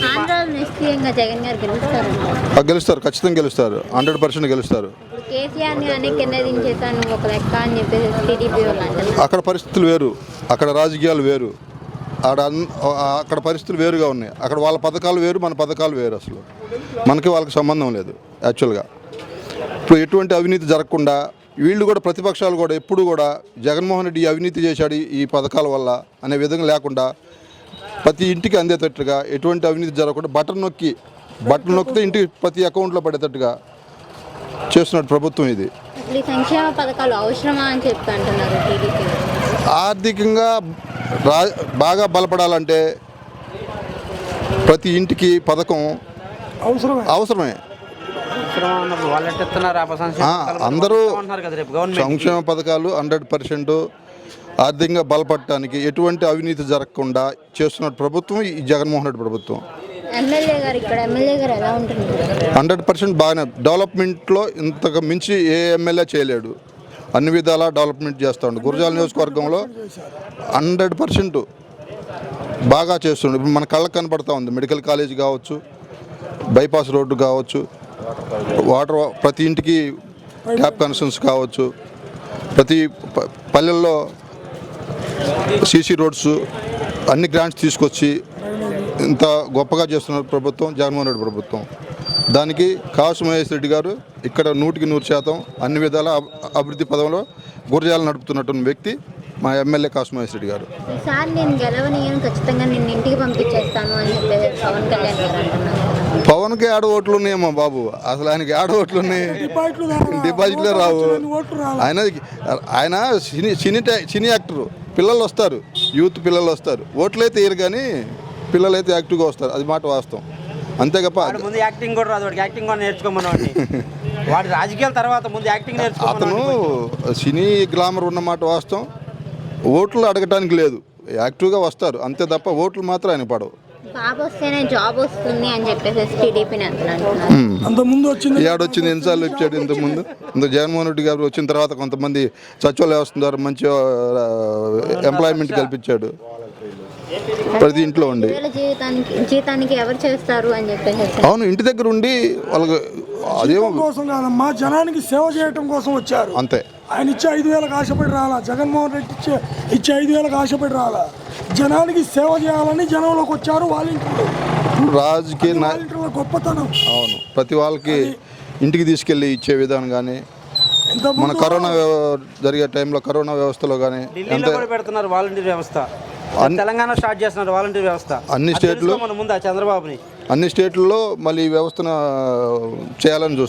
ఆంధ్రాలో నిశ్చయంగా జగన్ గారు గెలుస్తారు, ఖచ్చితంగా గెలుస్తారు, 100% గెలుస్తారు. కేసీఆర్ని అనే కింద దించేసాను ఒక లెక్క అని చెప్పేసి టీడీపీ వాళ్ళు అంటున్నారు. అక్కడ పరిస్థితులు వేరు, అక్కడ రాజకీయాలు వేరు, అక్కడ పరిస్థితులు వేరుగా ఉన్నాయి. అక్కడ వాళ్ళ పథకాలు వేరు, మన పథకాలు వేరు. అసలు మనకి వాళ్ళకి సంబంధం లేదు యాక్చువల్గా. ఇప్పుడు ఎటువంటి అవినీతి జరగకుండా వీళ్ళు కూడా, ప్రతిపక్షాలు కూడా ఎప్పుడు కూడా జగన్మోహన్ రెడ్డి అవినీతి చేశాడు ఈ పథకాల వల్ల అనే విధంగా లేకుండా ప్రతి ఇంటికి అందేటట్టుగా, ఎటువంటి అవినీతి జరగకుండా బటన్ నొక్కితే ఇంటికి ప్రతి అకౌంట్లో పడేటట్టుగా చేస్తున్నట్టు ప్రభుత్వం ఇది. ఈ సంక్షేమ పథకాలు అవసరమా అని చెప్పి అంటున్నారు టీడీపీ. ఆర్థికంగా బాగా బలపడాలంటే ప్రతి ఇంటికి పథకం అవసరమే. అందరూ సంక్షేమ పథకాలు 100% ఆర్థికంగా బలపడటానికి, ఎటువంటి అవినీతి జరగకుండా చేస్తున్న ప్రభుత్వం ఈ జగన్మోహన్ రెడ్డి ప్రభుత్వం. ఎమ్మెల్యే గారు ఎలా ఉంటుంది? 100% బాగానే. డెవలప్మెంట్లో ఇంతకు మించి ఏ ఎమ్మెల్యే చేయలేడు. అన్ని విధాలా డెవలప్మెంట్ చేస్తూ ఉండు. గురజాల నియోజకవర్గంలో 100% బాగా చేస్తుండు. ఇప్పుడు మన కళ్ళకు కనపడతా ఉంది. మెడికల్ కాలేజ్ కావచ్చు, బైపాస్ రోడ్డు కావచ్చు, వాటర్ ప్రతి ఇంటికి ట్యాప్ కనెక్షన్స్ కావచ్చు, ప్రతి పల్లెల్లో సీసీ రోడ్స్ అన్ని గ్రాంట్స్ తీసుకొచ్చి ఇంత గొప్పగా చేస్తున్న ప్రభుత్వం జగన్మోహన్ రెడ్డి ప్రభుత్వం. దానికి కాసు మహేష్ రెడ్డి గారు ఇక్కడ 100% అన్ని విధాల అభివృద్ధి పదంలో గురజాలను నడుపుతున్నటువంటి వ్యక్తి మా ఎమ్మెల్యే కాసు మహేష్ రెడ్డి గారు. ఈసారి నేను గెలవనీయను, ఖచ్చితంగా నిన్ను ఇంటికి పంపించేస్తాను అని చెప్పేసి పవన్ కళ్యాణ్ గారు అంటున్నారు. పవన్కి ఏడ ఓట్లు ఉన్నాయేమో బాబు, అసలు ఆయనకి ఏడ ఓట్లు ఉన్నాయి, డిపాజిట్లే రావు. ఆయన సినీ యాక్టరు. పిల్లలు వస్తారు, యూత్ పిల్లలు వస్తారు, ఓట్లు అయితే వేయరు కానీ పిల్లలు అయితే యాక్టివ్గా వస్తారు. అది మాట వాస్తవం. అంతే తప్ప ముందు యాక్టింగ్ కూడా రాదు, వాడికి యాక్టింగ్ కూడా నేర్చుకోమని. వాడి రాజకీయాల తర్వాత ముందు యాక్టింగ్ నేర్చుకో. అతను సినీ గ్లామర్ ఉన్నమాట వాస్తవం. ఓట్లు అడగటానికి లేదు, యాక్టివ్గా వస్తారు అంతే తప్ప ఓట్లు మాత్రం ఆయన పడవు. బాబు వస్తేనే జాబ్ వస్తుంది అని చెప్పేసి టీడీపీని ఏడొచ్చింది, ఎన్నిసార్లు వచ్చాడు ఇంతకుముందు. జగన్మోహన్ రెడ్డి గారు వచ్చిన తర్వాత కొంతమంది సచివాలయ వ్యవస్థ ద్వారా మంచి ఎంప్లాయ్మెంట్ కల్పించాడు ప్రతి ఇంట్లో ఉండి. జీతానికి ఎవరు చేస్తారు అని చెప్పేసి. అవును, ఇంటి దగ్గర ఉండి వాళ్ళకి అదేమో కోసం కాదమ్మా, జనానికి సేవ చేయటం కోసం వచ్చారు అంతే. ఆయన ఇచ్చే 5,000కి ఆశపడి రాలా, జగన్మోహన్ రెడ్డి ఇచ్చే 5,000కి ఆశపడి రాలా, జనానికి సేవ చేయాలని జనంలోకి వచ్చారు. వాలంటీర్లు రాజకీయ గొప్పతనం. అవును, ప్రతి వాళ్ళకి ఇంటికి తీసుకెళ్ళి ఇచ్చే విధానం కానీ, మన కరోనా జరిగే టైంలో కరోనా వ్యవస్థలో కానీ పెడుతున్నారు వాలంటీర్ వ్యవస్థ. తెలంగాణ స్టార్ట్ చేస్తున్నారు వాలంటీర్ వ్యవస్థ. అన్ని స్టేట్లో ముందు చంద్రబాబుని అన్ని స్టేట్లలో మళ్ళీ ఈ వ్యవస్థను చేయాలని చూస్తారు.